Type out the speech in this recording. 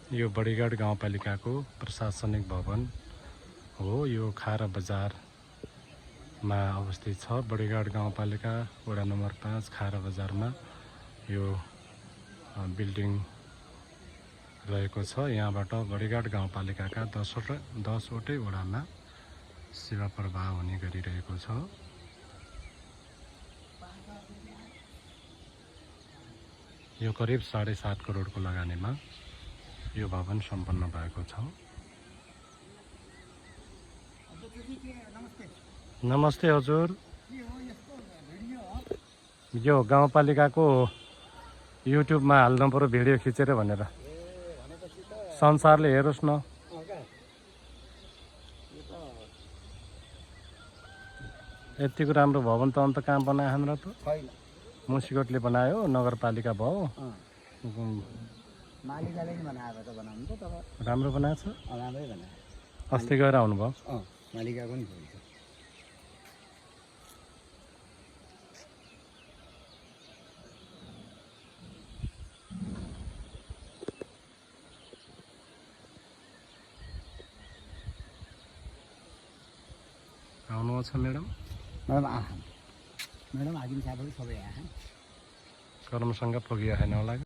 यो बडीघाट गाउँपालिकाको प्रशासनिक भवन हो। यो खारा बजारमा अवस्थित छ। बडीघाट गाउँपालिका वडा नम्बर 5 खारा बजारमा यो बिल्डिङ रहेको छ। यहाँबाट बडीघाट गाउँपालिकाका 10वटै वडामा सेवा प्रवाह हुने गरिरहेको छ। यो करिब 7.5 करोडको लगानीमा यो भवन सम्पन्न भएको छ। नमस्ते हजुर। यो गाउँपालिकाको युट्युबमा हाल्नु पर्यो भिडियो खिचेर भनेर संसारले हेरोस् न। यतिको राम्रो भवन त अन्त कहाँ बनायो हाम्रो त? मुसिकोटले बनायो, नगरपालिका भयो। मालिकले नि बनाएको त बनाउनु त तर राम्रो बनाएको छ। राम्रै बनायो। अस्ति गएर आउनुभयो? मालिकाको नि थियो। आउनु छ मैडम? मैडम आदिम साहब सबै आए कर्मसँग पुगिया छैन होला।